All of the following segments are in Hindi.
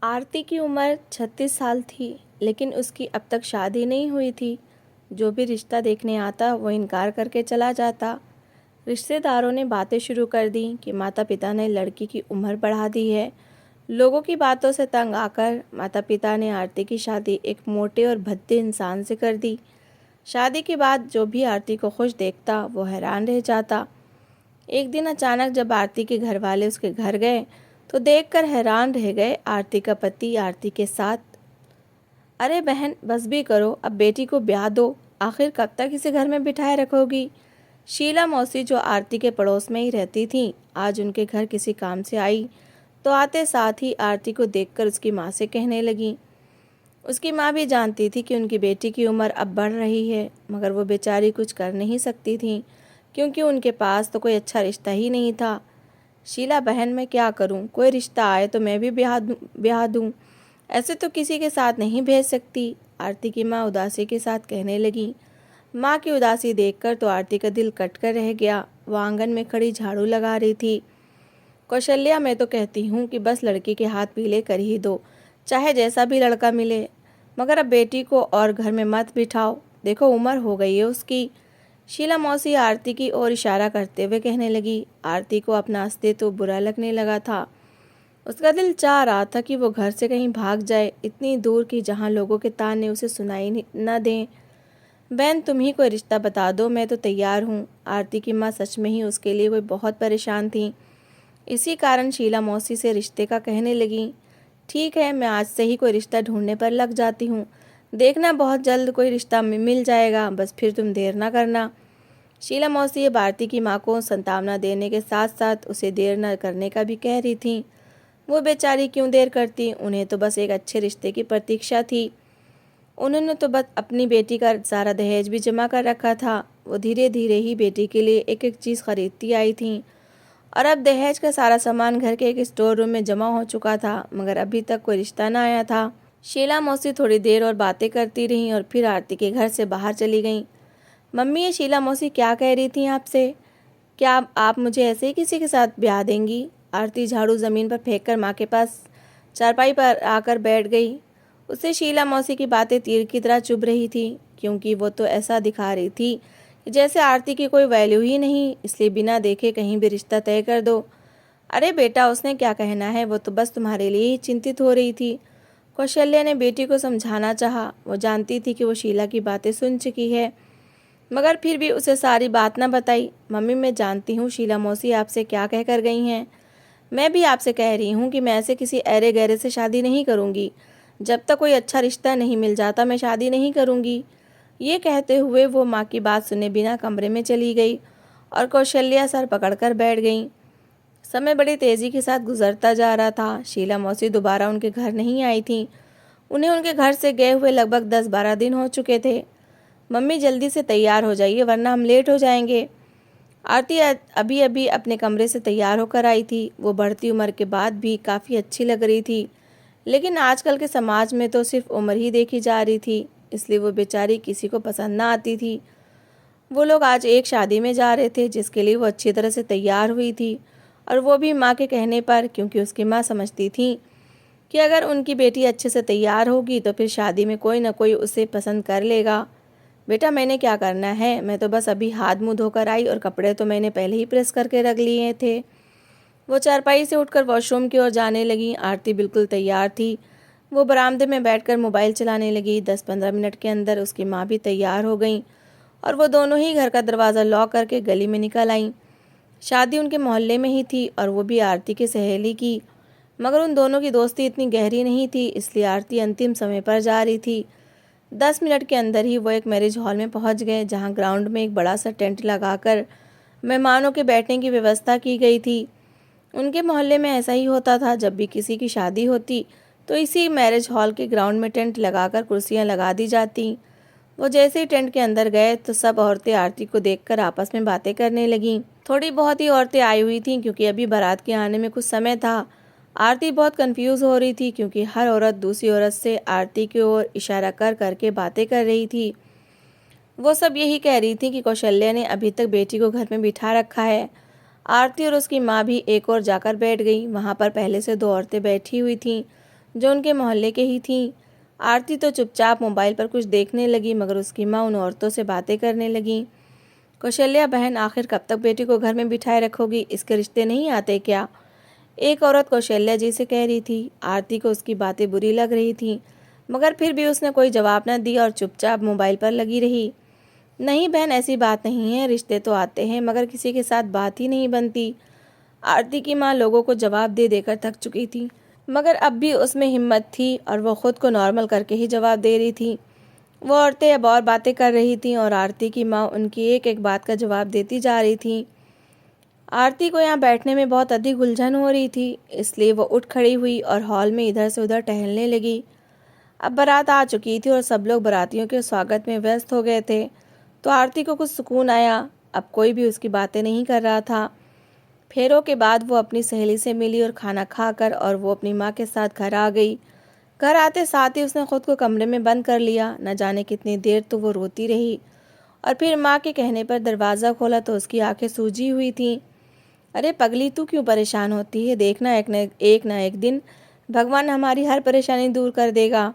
आरती की उम्र 36 साल थी, लेकिन उसकी अब तक शादी नहीं हुई थी। जो भी रिश्ता देखने आता वो इनकार करके चला जाता। रिश्तेदारों ने बातें शुरू कर दी कि माता पिता ने लड़की की उम्र बढ़ा दी है। लोगों की बातों से तंग आकर माता पिता ने आरती की शादी एक मोटे और भद्दे इंसान से कर दी। शादी के बाद जो भी आरती को खुश देखता वो हैरान रह जाता। एक दिन अचानक जब आरती के घर वाले उसके घर गए तो देखकर हैरान रह गए। आरती का पति आरती के साथ। अरे बहन, बस भी करो, अब बेटी को ब्याह दो। आखिर कब तक इसे घर में बिठाए रखोगी? शीला मौसी, जो आरती के पड़ोस में ही रहती थी, आज उनके घर किसी काम से आई तो आते साथ ही आरती को देखकर उसकी माँ से कहने लगी। उसकी माँ भी जानती थी कि उनकी बेटी की उम्र अब बढ़ रही है, मगर वो बेचारी कुछ कर नहीं सकती थी क्योंकि उनके पास तो कोई अच्छा रिश्ता ही नहीं था। शीला बहन, मैं क्या करूं? कोई रिश्ता आए तो मैं भी ब्याह दूं। ऐसे तो किसी के साथ नहीं भेज सकती। आरती की माँ उदासी के साथ कहने लगी। माँ की उदासी देखकर तो आरती का दिल कट कर रह गया। वो आंगन में खड़ी झाड़ू लगा रही थी। कौशल्या, मैं तो कहती हूँ कि बस लड़की के हाथ पीले कर ही दो, चाहे जैसा भी लड़का मिले, मगर अब बेटी को और घर में मत बिठाओ। देखो, उम्र हो गई है उसकी। शीला मौसी आरती की ओर इशारा करते हुए कहने लगी। आरती को अपना अस्तित्व बुरा लगने लगा था। उसका दिल चाह रहा था कि वो घर से कहीं भाग जाए, इतनी दूर कि जहाँ लोगों के ताने उसे सुनाई न दें। बहन, तुम ही कोई रिश्ता बता दो, मैं तो तैयार हूँ। आरती की माँ सच में ही उसके लिए कोई बहुत परेशान थी। इसी कारण शीला मौसी से रिश्ते का कहने लगी। ठीक है, मैं आज से ही कोई रिश्ता ढूंढने पर लग जाती हूँ। देखना, बहुत जल्द कोई रिश्ता मिल जाएगा, बस फिर तुम देर ना करना। शीला मौसी ये आरती की माँ को सांत्वना देने के साथ साथ उसे देर न करने का भी कह रही थी। वो बेचारी क्यों देर करती, उन्हें तो बस एक अच्छे रिश्ते की प्रतीक्षा थी। उन्होंने तो बस अपनी बेटी का सारा दहेज भी जमा कर रखा था। वो धीरे धीरे ही बेटी के लिए एक एक चीज़ खरीदती आई थी और अब दहेज का सारा सामान घर के एक स्टोर रूम में जमा हो चुका था, मगर अभी तक कोई रिश्ता ना आया था। शीला मौसी थोड़ी देर और बातें करती रहीं और फिर आरती के घर से बाहर चली गईं। मम्मी, ये शीला मौसी क्या कह रही थी आपसे? क्या आप मुझे ऐसे ही किसी के साथ ब्याह देंगी? आरती झाड़ू ज़मीन पर फेंक कर माँ के पास चारपाई पर आकर बैठ गई। उसे शीला मौसी की बातें तीर की तरह चुभ रही थी, क्योंकि वो तो ऐसा दिखा रही थी कि जैसे आरती की कोई वैल्यू ही नहीं, इसलिए बिना देखे कहीं भी रिश्ता तय कर दो। अरे बेटा, उसने क्या कहना है, वो तो बस तुम्हारे लिए ही चिंतित हो रही थी। कौशल्या ने बेटी को समझाना चाहा। वो जानती थी कि वो शीला की बातें सुन चुकी है, मगर फिर भी उसे सारी बात न बताई। मम्मी, मैं जानती हूँ शीला मौसी आपसे क्या कह कर गई हैं। मैं भी आपसे कह रही हूँ कि मैं ऐसे किसी अरे गहरे से शादी नहीं करूँगी। जब तक कोई अच्छा रिश्ता नहीं मिल जाता मैं शादी नहीं करूँगी। ये कहते हुए वो माँ की बात सुने बिना कमरे में चली गई और कौशल्या सर पकड़कर बैठ गई। समय बड़ी तेज़ी के साथ गुजरता जा रहा था। शीला मौसी दोबारा उनके घर नहीं आई थी। उन्हें उनके घर से गए हुए लगभग 10-12 दिन हो चुके थे। मम्मी, जल्दी से तैयार हो जाइए वरना हम लेट हो जाएंगे। आरती अभी अभी अपने कमरे से तैयार होकर आई थी। वो बढ़ती उम्र के बाद भी काफ़ी अच्छी लग रही थी, लेकिन आजकल के समाज में तो सिर्फ उम्र ही देखी जा रही थी, इसलिए वो बेचारी किसी को पसंद ना आती थी। वो लोग आज एक शादी में जा रहे थे जिसके लिए वो अच्छी तरह से तैयार हुई थी, और वो भी माँ के कहने पर, क्योंकि उसकी माँ समझती थी कि अगर उनकी बेटी अच्छे से तैयार होगी तो फिर शादी में कोई ना कोई उसे पसंद कर लेगा। बेटा, मैंने क्या करना है, मैं तो बस अभी हाथ मुँह धोकर आई और कपड़े तो मैंने पहले ही प्रेस करके रख लिए थे। वो चारपाई से उठकर वॉशरूम की ओर जाने लगी। आरती बिल्कुल तैयार थी। वो बरामदे में बैठकर मोबाइल चलाने लगी। 10-15 मिनट के अंदर उसकी माँ भी तैयार हो गई और वो दोनों ही घर का दरवाज़ा लॉक करके गली में निकल आईं। शादी उनके मोहल्ले में ही थी और वो भी आरती की सहेली की, मगर उन दोनों की दोस्ती इतनी गहरी नहीं थी, इसलिए आरती अंतिम समय पर जा रही थी। 10 मिनट के अंदर ही वो एक मैरिज हॉल में पहुंच गए, जहां ग्राउंड में एक बड़ा सा टेंट लगाकर मेहमानों के बैठने की व्यवस्था की गई थी। उनके मोहल्ले में ऐसा ही होता था, जब भी किसी की शादी होती तो इसी मैरिज हॉल के ग्राउंड में टेंट लगाकर कुर्सियां लगा दी जाती। वो जैसे ही टेंट के अंदर गए तो सब औरतें आरती को देखकर आपस में बातें करने लगीं। थोड़ी बहुत ही औरतें आई हुई थीं क्योंकि अभी बारात के आने में कुछ समय था। आरती बहुत कंफ्यूज हो रही थी क्योंकि हर औरत दूसरी औरत से आरती की ओर इशारा कर करके बातें कर रही थी। वो सब यही कह रही थी कि कौशल्या ने अभी तक बेटी को घर में बिठा रखा है। आरती और उसकी माँ भी एक और जाकर बैठ गई। वहाँ पर पहले से 2 औरतें बैठी हुई थीं जो उनके मोहल्ले के ही थीं। आरती तो चुपचाप मोबाइल पर कुछ देखने लगी, मगर उसकी माँ उन औरतों से बातें करने लगी। कौशल्या बहन, आखिर कब तक बेटी को घर में बिठाए रखोगी? इसके रिश्ते नहीं आते क्या? एक औरत कौशल्या जी से कह रही थी। आरती को उसकी बातें बुरी लग रही थीं, मगर फिर भी उसने कोई जवाब न दिया और चुपचाप मोबाइल पर लगी रही। नहीं बहन, ऐसी बात नहीं है, रिश्ते तो आते हैं मगर किसी के साथ बात ही नहीं बनती। आरती की माँ लोगों को जवाब दे देकर थक चुकी थी, मगर अब भी उसमें हिम्मत थी और वो खुद को नॉर्मल करके ही जवाब दे रही थी। वो औरतें अब और बातें कर रही थीं और आरती की माँ उनकी एक एक बात का जवाब देती जा रही थी। आरती को यहाँ बैठने में बहुत अधिक उलझन हो रही थी, इसलिए वो उठ खड़ी हुई और हॉल में इधर से उधर टहलने लगी। अब बारात आ चुकी थी और सब लोग बारातियों के स्वागत में व्यस्त हो गए थे, तो आरती को कुछ सुकून आया। अब कोई भी उसकी बातें नहीं कर रहा था। फेरों के बाद वो अपनी सहेली से मिली और खाना खाकर और वो अपनी माँ के साथ घर आ गई। घर आते साथ ही उसने खुद को कमरे में बंद कर लिया। न जाने कितनी देर तो वो रोती रही और फिर माँ के कहने पर दरवाज़ा खोला तो उसकी आंखें सूजी हुई थीं। अरे पगली, तू क्यों परेशान होती है? देखना एक ना एक दिन भगवान हमारी हर परेशानी दूर कर देगा।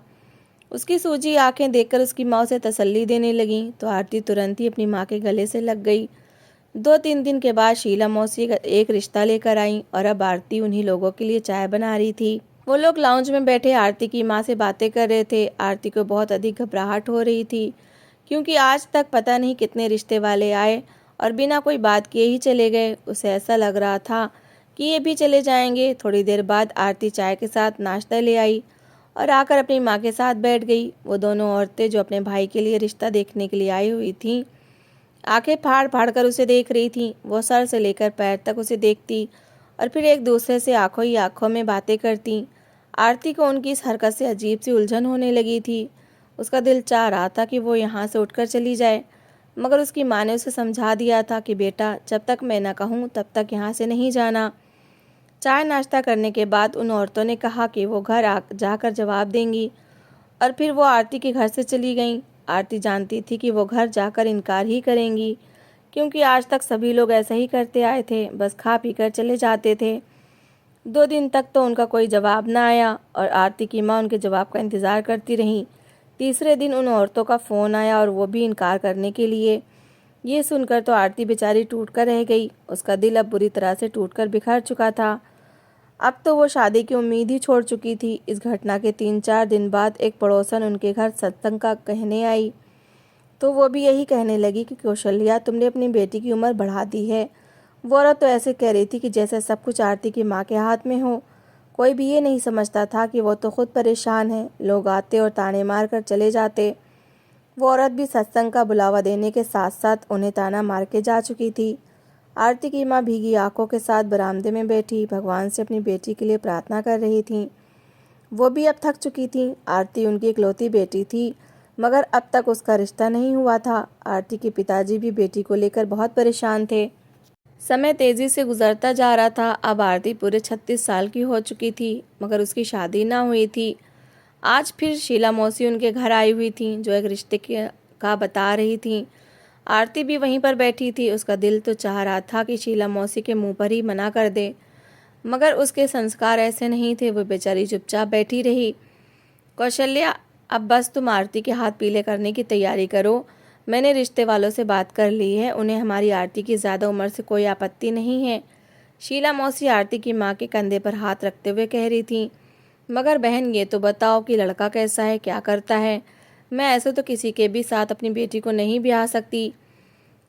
उसकी सूजी आंखें देखकर उसकी माँ उसे तसल्ली देने लगी तो आरती तुरंत ही अपनी माँ के गले से लग गई। 2-3 दिन के बाद शीला मौसी एक रिश्ता लेकर आई और अब आरती उन्हीं लोगों के लिए चाय बना रही थी। वो लोग लाउंज में बैठे आरती की माँ से बातें कर रहे थे। आरती को बहुत अधिक घबराहट हो रही थी, क्योंकि आज तक पता नहीं कितने रिश्ते वाले आए और बिना कोई बात किए ही चले गए। उसे ऐसा लग रहा था कि ये भी चले जाएंगे। थोड़ी देर बाद आरती चाय के साथ नाश्ता ले आई और आकर अपनी माँ के साथ बैठ गई। वो दोनों औरतें जो अपने भाई के लिए रिश्ता देखने के लिए आई हुई थीं, आंखें फाड़ फाड़ कर उसे देख रही थीं। वो सर से लेकर पैर तक उसे देखती और फिर एक दूसरे से आंखों ही आंखों में बातें करती। आरती को उनकी इस हरकत से अजीब सी उलझन होने लगी थी। उसका दिल चाह रहा था कि वो यहाँ से उठकर चली जाए, मगर उसकी माँ ने उसे समझा दिया था कि बेटा, जब तक मैं न कहूँ तब तक यहाँ से नहीं जाना। चाय नाश्ता करने के बाद उन औरतों ने कहा कि वो घर जाकर जवाब देंगी और फिर वो आरती के घर से चली गईं। आरती जानती थी कि वो घर जाकर इनकार ही करेंगी, क्योंकि आज तक सभी लोग ऐसा ही करते आए थे, बस खा पी कर चले जाते थे। 2 दिन तक तो उनका कोई जवाब न आया और आरती की माँ उनके जवाब का इंतज़ार करती रहीं। तीसरे दिन उन औरतों का फ़ोन आया और वो भी इनकार करने के लिए। ये सुनकर तो आरती बेचारी टूट कर रह गई। उसका दिल अब बुरी तरह से टूटकर बिखर चुका था। अब तो वो शादी की उम्मीद ही छोड़ चुकी थी। इस घटना के 3-4 दिन बाद एक पड़ोसन उनके घर सत्संग का कहने आई, तो वो भी यही कहने लगी कि कौशल्या, तुमने अपनी बेटी की उम्र बढ़ा दी है। वो औरत तो ऐसे कह रही थी कि जैसे सब कुछ आरती की माँ के हाथ में हो। कोई भी ये नहीं समझता था कि वो तो खुद परेशान है। लोग आते और ताने मार कर चले जाते। वो औरत भी सत्संग का बुलावा देने के साथ साथ उन्हें ताना मार के जा चुकी थी। आरती की माँ भीगी आंखों के साथ बरामदे में बैठी भगवान से अपनी बेटी के लिए प्रार्थना कर रही थी। वो भी अब थक चुकी थी। आरती उनकी इकलौती बेटी थी, मगर अब तक उसका रिश्ता नहीं हुआ था। आरती के पिताजी भी बेटी को लेकर बहुत परेशान थे। समय तेजी से गुजरता जा रहा था। अब आरती पूरे 36 साल की हो चुकी थी, मगर उसकी शादी ना हुई थी। आज फिर शीला मौसी उनके घर आई हुई थी, जो एक रिश्ते का बता रही थी। आरती भी वहीं पर बैठी थी। उसका दिल तो चाह रहा था कि शीला मौसी के मुंह पर ही मना कर दे, मगर उसके संस्कार ऐसे नहीं थे। वो बेचारी चुपचाप बैठी रही। कौशल्या, अब बस तुम आरती के हाथ पीले करने की तैयारी करो। मैंने रिश्ते वालों से बात कर ली है, उन्हें हमारी आरती की ज़्यादा उम्र से कोई आपत्ति नहीं है। शीला मौसी आरती की माँ के कंधे पर हाथ रखते हुए कह रही थी। मगर बहन, ये तो बताओ कि लड़का कैसा है, क्या करता है? मैं ऐसे तो किसी के भी साथ अपनी बेटी को नहीं ब्याह सकती।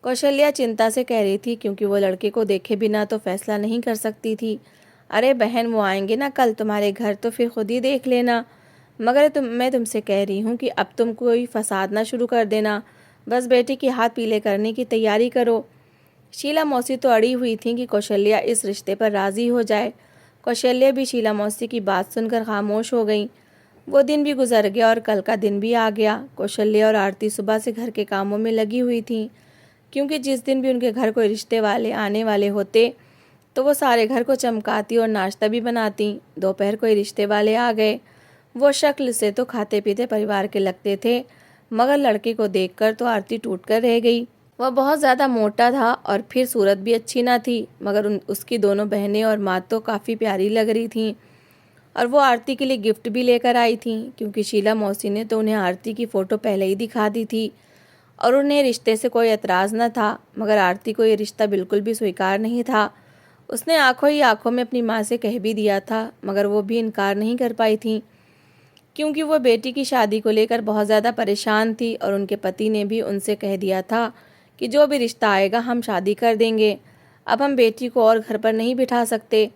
कौशल्या चिंता से कह रही थी, क्योंकि वो लड़के को देखे बिना तो फैसला नहीं कर सकती थी। अरे बहन, वो आएंगे ना कल तुम्हारे घर, तो फिर खुद ही देख लेना। मगर मैं तुमसे कह रही हूँ कि अब तुम कोई फसाद ना शुरू कर देना। बस बेटी के हाथ पीले करने की तैयारी करो। शीला मौसी तो अड़ी हुई थी कि कौशल्या इस रिश्ते पर राज़ी हो जाए। कौशल्या भी शीला मौसी की बात सुनकर खामोश हो गई। वो दिन भी गुजर गया और कल का दिन भी आ गया। कौशल्या और आरती सुबह से घर के कामों में लगी हुई थीं, क्योंकि जिस दिन भी उनके घर कोई रिश्ते वाले आने वाले होते तो वो सारे घर को चमकाती और नाश्ता भी बनाती। दोपहर कोई रिश्ते वाले आ गए। वो शक्ल से तो खाते पीते परिवार के लगते थे, मगर लड़के को देखकर तो आरती टूट कर रह गई। वह बहुत ज़्यादा मोटा था और फिर सूरत भी अच्छी ना थी, मगर उसकी दोनों बहनें और माँ तो काफ़ी प्यारी लग रही थीं और वो आरती के लिए गिफ्ट भी लेकर आई थी, क्योंकि शीला मौसी ने तो उन्हें आरती की फ़ोटो पहले ही दिखा दी थी और उन्हें रिश्ते से कोई एतराज़ न था। मगर आरती को ये रिश्ता बिल्कुल भी स्वीकार नहीं था। उसने आंखों ही आंखों में अपनी माँ से कह भी दिया था, मगर वो भी इनकार नहीं कर पाई थी, क्योंकि वो बेटी की शादी को लेकर बहुत ज़्यादा परेशान थी और उनके पति ने भी उनसे कह दिया था कि जो भी रिश्ता आएगा हम शादी कर देंगे, अब हम बेटी को और घर पर नहीं बिठा सकते।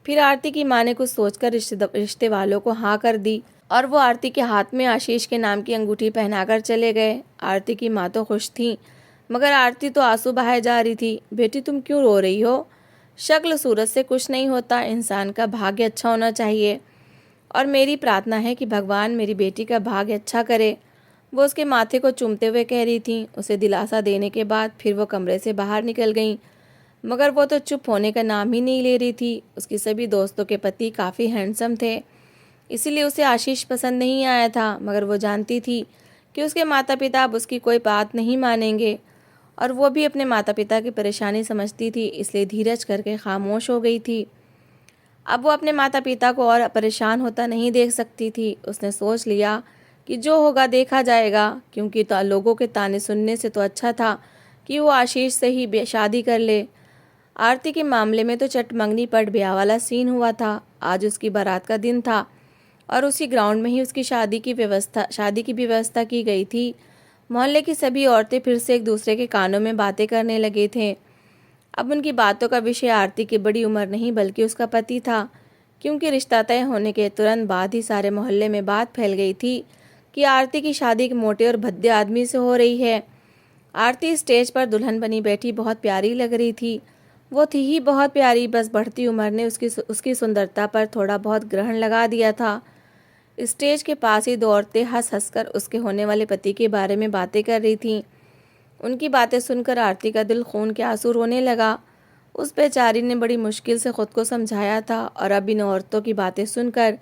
फिर आरती की माँ ने कुछ सोचकर रिश्ते वालों को हाँ कर दी और वो आरती के हाथ में आशीष के नाम की अंगूठी पहनाकर चले गए। आरती की माँ तो खुश थी, मगर आरती तो आंसू बहाए जा रही थी। बेटी तुम क्यों रो रही हो? शक्ल सूरत से कुछ नहीं होता, इंसान का भाग्य अच्छा होना चाहिए और मेरी प्रार्थना है कि भगवान मेरी बेटी का भाग्य अच्छा करे। वो उसके माथे को चूमते हुए कह रही थी। उसे दिलासा देने के बाद फिर वो कमरे से बाहर निकल गईं, मगर वो तो चुप होने का नाम ही नहीं ले रही थी। उसकी सभी दोस्तों के पति काफ़ी हैंडसम थे, इसीलिए उसे आशीष पसंद नहीं आया था, मगर वो जानती थी कि उसके माता पिता अब उसकी कोई बात नहीं मानेंगे और वो भी अपने माता पिता की परेशानी समझती थी, इसलिए धीरज करके खामोश हो गई थी। अब वो अपने माता पिता को और परेशान होता नहीं देख सकती थी। उसने सोच लिया कि जो होगा देखा जाएगा, क्योंकि तो लोगों के ताने सुनने से तो अच्छा था कि वो आशीष से ही शादी कर ले। आरती के मामले में तो चटमंगनी पट ब्याह वाला सीन हुआ था। आज उसकी बारात का दिन था और उसी ग्राउंड में ही उसकी शादी की भी व्यवस्था की गई थी। मोहल्ले की सभी औरतें फिर से एक दूसरे के कानों में बातें करने लगे थे। अब उनकी बातों का विषय आरती की बड़ी उम्र नहीं बल्कि उसका पति था, क्योंकि रिश्ता तय होने के तुरंत बाद ही सारे मोहल्ले में बात फैल गई थी कि आरती की शादी एक मोटे और भद्दे आदमी से हो रही है। आरती स्टेज पर दुल्हन बनी बैठी बहुत प्यारी लग रही थी। वो थी ही बहुत प्यारी, बस बढ़ती उम्र ने उसकी सुंदरता पर थोड़ा बहुत ग्रहण लगा दिया था। स्टेज के पास ही दो औरतें हंस हंसकर उसके होने वाले पति के बारे में बातें कर रही थीं। उनकी बातें सुनकर आरती का दिल खून के आंसू रोने लगा। उस बेचारी ने बड़ी मुश्किल से खुद को समझाया था और अब इन औरतों की बातें सुनकर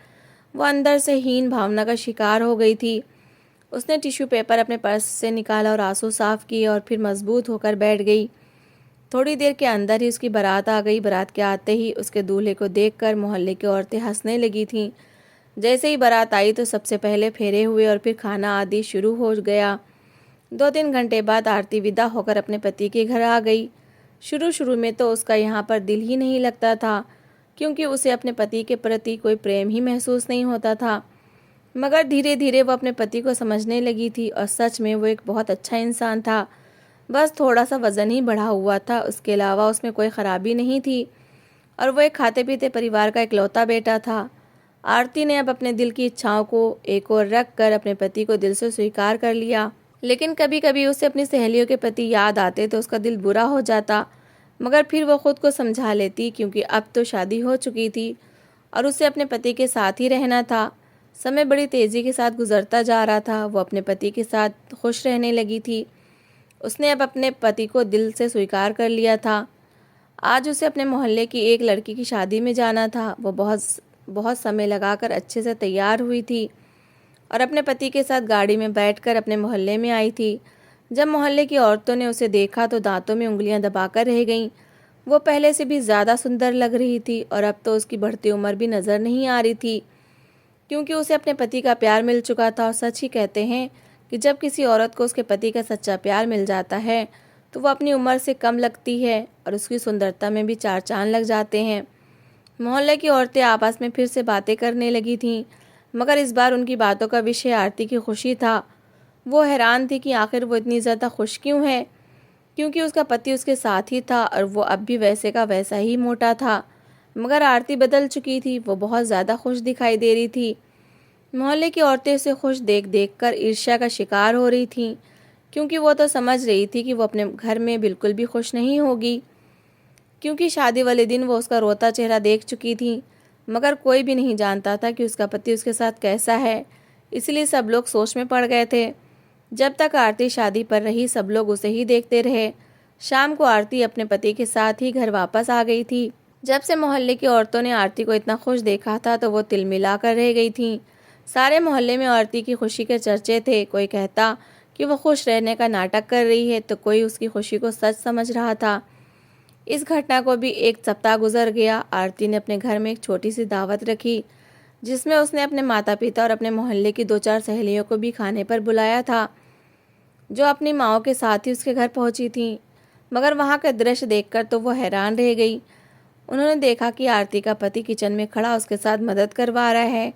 वो अंदर से हीन भावना का शिकार हो गई थी। उसने टिश्यू पेपर अपने पर्स से निकाला और आंसू साफ किए और फिर मजबूत होकर बैठ गई। थोड़ी देर के अंदर ही उसकी बारात आ गई। बारात के आते ही उसके दूल्हे को देखकर मोहल्ले की औरतें हंसने लगी थीं। जैसे ही बारात आई तो सबसे पहले फेरे हुए और फिर खाना आदि शुरू हो गया। 2-3 घंटे बाद आरती विदा होकर अपने पति के घर आ गई। शुरू शुरू में तो उसका यहाँ पर दिल ही नहीं लगता था, क्योंकि उसे अपने पति के प्रति कोई प्रेम ही महसूस नहीं होता था। मगर धीरे धीरे वो अपने पति को समझने लगी थी और सच में वो एक बहुत अच्छा इंसान था। बस थोड़ा सा वज़न ही बढ़ा हुआ था, उसके अलावा उसमें कोई ख़राबी नहीं थी और वो एक खाते पीते परिवार का इकलौता बेटा था। आरती ने अब अपने दिल की इच्छाओं को एक ओर रख कर अपने पति को दिल से स्वीकार कर लिया, लेकिन कभी कभी उसे अपनी सहेलियों के पति याद आते तो उसका दिल बुरा हो जाता, मगर फिर वो खुद को समझा लेती, क्योंकि अब तो शादी हो चुकी थी और उसे अपने पति के साथ ही रहना था। समय बड़ी तेज़ी के साथ गुजरता जा रहा था। वो अपने पति के साथ खुश रहने लगी थी। उसने अब अपने पति को दिल से स्वीकार कर लिया था। आज उसे अपने मोहल्ले की एक लड़की की शादी में जाना था। वो बहुत बहुत समय लगाकर अच्छे से तैयार हुई थी और अपने पति के साथ गाड़ी में बैठकर अपने मोहल्ले में आई थी। जब मोहल्ले की औरतों ने उसे देखा तो दांतों में उंगलियां दबाकर रह गईं। वो पहले से भी ज़्यादा सुंदर लग रही थी और अब तो उसकी बढ़ती उम्र भी नज़र नहीं आ रही थी, क्योंकि उसे अपने पति का प्यार मिल चुका था। और सच ही कहते हैं कि जब किसी औरत को उसके पति का सच्चा प्यार मिल जाता है तो वो अपनी उम्र से कम लगती है और उसकी सुंदरता में भी चार चांद लग जाते हैं। मोहल्ले की औरतें आपस में फिर से बातें करने लगी थीं, मगर इस बार उनकी बातों का विषय आरती की खुशी था। वो हैरान थी कि आखिर वो इतनी ज़्यादा खुश क्यों है, क्योंकि उसका पति उसके साथ ही था और वो अब भी वैसे का वैसा ही मोटा था। मगर आरती बदल चुकी थी, वो बहुत ज़्यादा खुश दिखाई दे रही थी। मोहल्ले की औरतें उसे खुश देख देख कर ईर्ष्या का शिकार हो रही थीं, क्योंकि वो तो समझ रही थी कि वो अपने घर में बिल्कुल भी खुश नहीं होगी, क्योंकि शादी वाले दिन वो उसका रोता चेहरा देख चुकी थी। मगर कोई भी नहीं जानता था कि उसका पति उसके साथ कैसा है, इसलिए सब लोग सोच में पड़ गए थे। जब तक आरती शादी पर रही सब लोग उसे ही देखते रहे। शाम को आरती अपने पति के साथ ही घर वापस आ गई थी। जब से मोहल्ले की औरतों ने आरती को इतना खुश देखा था तो वो तिलमिला कर रह गई थीं। सारे मोहल्ले में आरती की खुशी के चर्चे थे। कोई कहता कि वो खुश रहने का नाटक कर रही है, तो कोई उसकी खुशी को सच समझ रहा था। इस घटना को भी एक सप्ताह गुजर गया। आरती ने अपने घर में एक छोटी सी दावत रखी, जिसमें उसने अपने माता पिता और अपने मोहल्ले की 2-4 सहेलियों को भी खाने पर बुलाया था, जो अपनी माँओं के साथ ही उसके घर पहुंची थीं। मगर वहाँ का दृश्य देखकर तो वो हैरान रह गई। उन्होंने देखा कि आरती का पति किचन में खड़ा उसके साथ मदद करवा रहा है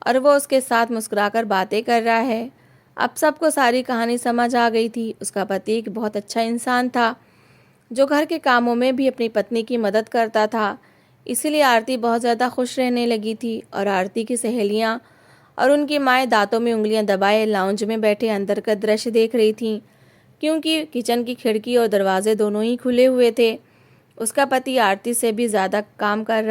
और वो उसके साथ मुस्कुराकर बातें कर रहा है। अब सबको सारी कहानी समझ आ गई थी। उसका पति एक बहुत अच्छा इंसान था, जो घर के कामों में भी अपनी पत्नी की मदद करता था। इसीलिए आरती बहुत ज़्यादा खुश रहने लगी थी और आरती की सहेलियाँ और उनकी माएँ दांतों में उंगलियां दबाए लाउंज में बैठे अंदर का दृश्य देख रही थीं, क्योंकि किचन की खिड़की और दरवाजे दोनों ही खुले हुए थे। उसका पति आरती से भी ज़्यादा काम कर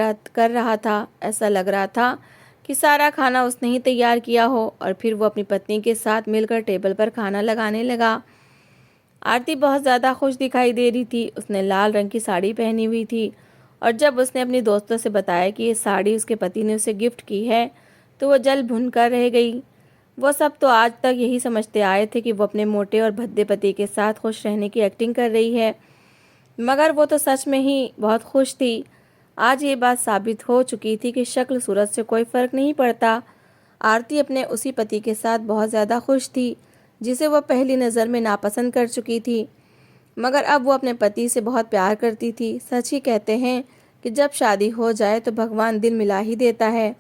रहा था। ऐसा लग रहा था कि सारा खाना उसने ही तैयार किया हो और फिर वो अपनी पत्नी के साथ मिलकर टेबल पर खाना लगाने लगा। आरती बहुत ज़्यादा खुश दिखाई दे रही थी। उसने लाल रंग की साड़ी पहनी हुई थी और जब उसने अपनी दोस्तों से बताया कि ये साड़ी उसके पति ने उसे गिफ्ट की है, तो वो जल भुन कर रह गई। वो सब तो आज तक यही समझते आए थे कि वो अपने मोटे और भद्दे पति के साथ खुश रहने की एक्टिंग कर रही है, मगर वो तो सच में ही बहुत खुश थी। आज ये बात साबित हो चुकी थी कि शक्ल सूरत से कोई फ़र्क नहीं पड़ता। आरती अपने उसी पति के साथ बहुत ज़्यादा खुश थी, जिसे वो पहली नज़र में नापसंद कर चुकी थी, मगर अब वो अपने पति से बहुत प्यार करती थी। सच ही कहते हैं कि जब शादी हो जाए तो भगवान दिल मिला ही देता है,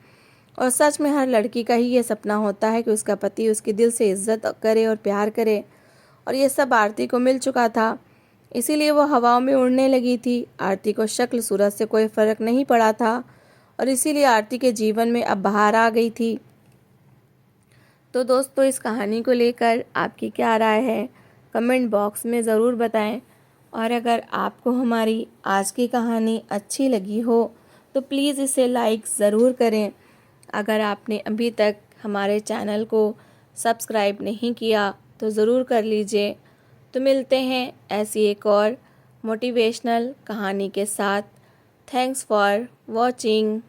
और सच में हर लड़की का ही ये सपना होता है कि उसका पति उसके दिल से इज्जत करे और प्यार करे, और ये सब आरती को मिल चुका था। इसीलिए वो हवाओं में उड़ने लगी थी। आरती को शक्ल सूरत से कोई फ़र्क नहीं पड़ा था और इसीलिए आरती के जीवन में अब बहार आ गई थी। तो दोस्तों, इस कहानी को लेकर आपकी क्या राय है, कमेंट बॉक्स में ज़रूर बताएं। और अगर आपको हमारी आज की कहानी अच्छी लगी हो तो प्लीज़ इसे लाइक ज़रूर करें। अगर आपने अभी तक हमारे चैनल को सब्सक्राइब नहीं किया तो ज़रूर कर लीजिए। तो मिलते हैं ऐसी एक और मोटिवेशनल कहानी के साथ। Thanks for watching.